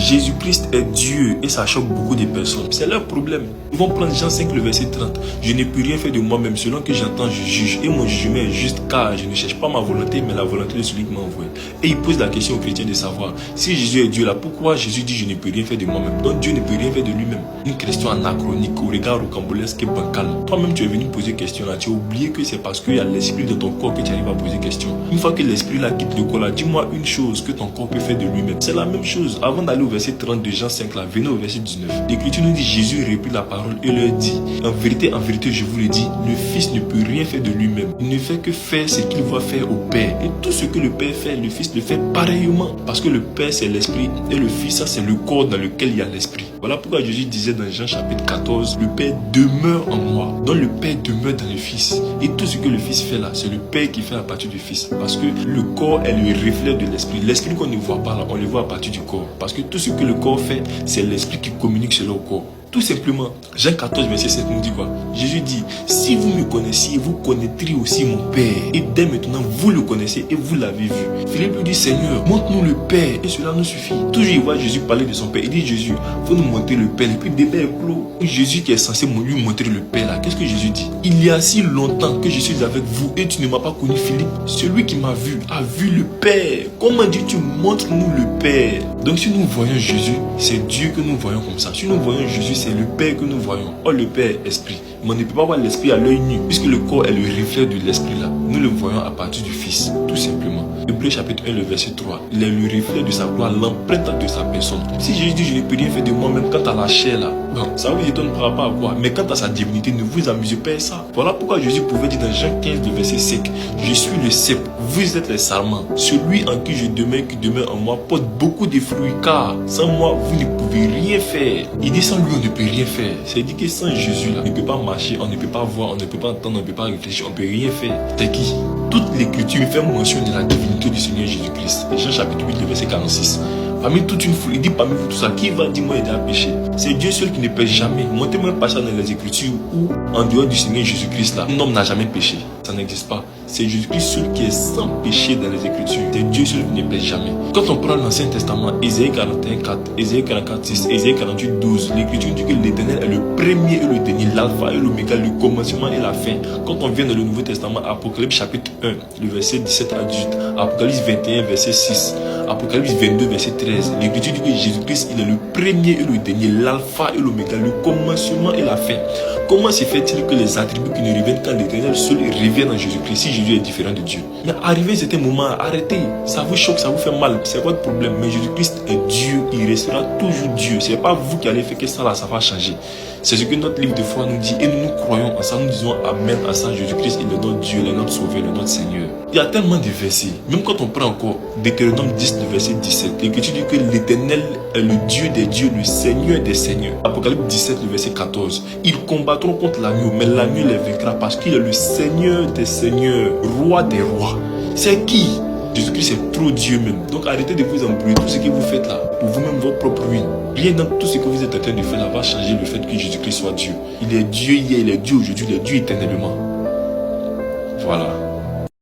Jésus-Christ est Dieu et ça choque beaucoup de personnes. C'est leur problème. Ils vont prendre Jean 5, le verset 30. Je n'ai pu rien faire de moi-même. Selon que j'entends, je juge. Et mon jugement est juste car je ne cherche pas ma volonté, mais la volonté de celui qui m'a envoyé. Et il pose la question aux chrétiens de savoir si Jésus est Dieu là, pourquoi Jésus dit je ne peux rien faire de moi-même? Donc Dieu ne peut rien faire de lui-même. Une question anachronique, au regard rocambolesque et bancal. Toi-même, tu es venu poser question là. Tu as oublié que c'est parce qu'il y a l'esprit de ton corps que tu arrives à poser question. Une fois que l'esprit là quitte le corps là, dis-moi une chose que ton corps peut faire de lui-même. C'est la même chose. Avant d'aller au verset 30 de Jean 5 là, venez au verset 19. L'Écriture nous dit, Jésus reprit la parole et leur dit, en vérité, je vous le dis, le Fils ne peut rien faire de lui-même. Il ne fait que faire ce qu'il voit faire au Père. Et tout ce que le Père fait, le Fils le fait pareillement. Parce que le Père c'est l'esprit et le Fils ça c'est le corps dans lequel il y a l'esprit. Voilà pourquoi Jésus disait dans Jean chapitre 14, le Père demeure en moi. Donc le Père demeure dans le Fils. Et tout ce que le Fils fait là, c'est le Père qui fait à partir du Fils. Parce que le corps est le reflet de l'esprit. L'esprit qu'on ne voit pas là, on le voit à partir du corps. Parce que tout ce que le corps fait, c'est l'esprit qui communique sur le corps. Tout simplement, Jean 14, verset 7 nous dit quoi? Jésus dit, si vous me connaissiez, vous connaîtriez aussi mon Père. Et dès maintenant, vous le connaissez et vous l'avez vu. Philippe lui dit, Seigneur, montre-nous le Père et cela nous suffit. Toujours il voit Jésus parler de son Père. Il dit, Jésus, faut nous montrer le Père. Et puis le débat est clos. Jésus qui est censé lui montrer le Père là, qu'est-ce que Jésus dit? Il y a si longtemps que je suis avec vous et tu ne m'as pas connu, Philippe. Celui qui m'a vu a vu le Père. Comment dis-tu, montre-nous le Père? Donc si nous voyons Jésus, c'est Dieu que nous voyons comme ça. Si nous voyons Jésus, c'est le Père que nous voyons. Or le Père est esprit. Mais on ne peut pas voir l'esprit à l'œil nu, puisque le corps est le reflet de l'esprit là. Nous le voyons à partir du Fils, tout simplement. Hébreux chapitre 1, le verset 3. Il est le reflet de sa gloire, l'empreinte de sa personne. Si Jésus dit je ne peux rien faire de moi-même quant à la chair là, bon, ça vous étonne par rapport à quoi? Mais quant à sa divinité, ne vous amusez pas à ça. Voilà pourquoi Jésus pouvait dire dans Jean 15, le verset 5, je suis le cep, vous êtes les sarments. Celui en qui je demeure, qui demeure en moi, porte beaucoup de fruits, car sans moi, vous ne pouvez rien faire. Il dit sans lui, on ne peut rien faire. C'est dit que sans Jésus là, on ne peut pas marcher, on ne peut pas voir, on ne peut pas entendre, on ne peut pas réfléchir, on ne peut rien faire. C'est qui? Toute l'écriture fait mention de la divinité du Seigneur Jésus-Christ. Jean chapitre 8, le verset 46. Parmi toute une foule, il dit parmi vous tout ça, qui va dire moi aider à pécher? C'est Dieu seul qui ne pêche jamais. Montrez-moi un passage dans les Écritures où, en dehors du Seigneur Jésus-Christ là, un homme n'a jamais péché. Ça n'existe pas. C'est Jésus-Christ seul qui est sans péché dans les Écritures. C'est Dieu seul qui ne pêche jamais. Quand on prend l'Ancien Testament, Ésaïe 41, 4, Ésaïe 44, 6, Ésaïe 48, 12, l'Écriture dit que l'Éternel est le premier et le dernier, l'alpha et l'oméga, le commencement et la fin. Quand on vient dans le Nouveau Testament, Apocalypse chapitre 1, le verset 17 à 18, Apocalypse 21, verset 6, Apocalypse 22, verset 13, l'Écriture dit que Jésus-Christ, il est le premier et le dernier, l'alpha et l'oméga, le commencement et la fin. Comment se fait-il que les attributs qui ne reviennent qu'à l'Éternel seul reviennent en Jésus-Christ si Jésus est différent de Dieu? Mais arrivé à un certain moment, arrêtez. Ça vous choque, ça vous fait mal. C'est votre problème. Mais Jésus-Christ est Dieu. Il restera toujours Dieu. Ce n'est pas vous qui allez faire que ça là, ça va changer. C'est ce que notre livre de foi nous dit. Et nous croyons en ça. Nous disons Amen à ça. Jésus-Christ il est notre Dieu, il est notre Sauveur, il est notre Seigneur. Il y a tellement de versets. Même quand on prend encore Deutéronome 10, le verset 17, l'Écriture dit que l'Éternel est le Dieu des dieux, le Seigneur des seigneurs. Apocalypse 17, le verset 14. Ils combattront contre l'agneau, mais l'agneau les vaincra parce qu'il est le Seigneur des seigneurs, roi des rois. C'est qui? Jésus-Christ est trop Dieu même. Donc arrêtez de vous embrouiller. Tout ce que vous faites là, pour vous-même votre propre ruine. Rien dans tout ce que vous êtes en train de faire là va changer le fait que Jésus-Christ soit Dieu. Il est Dieu hier, il est Dieu aujourd'hui, il est Dieu éternellement. Voilà.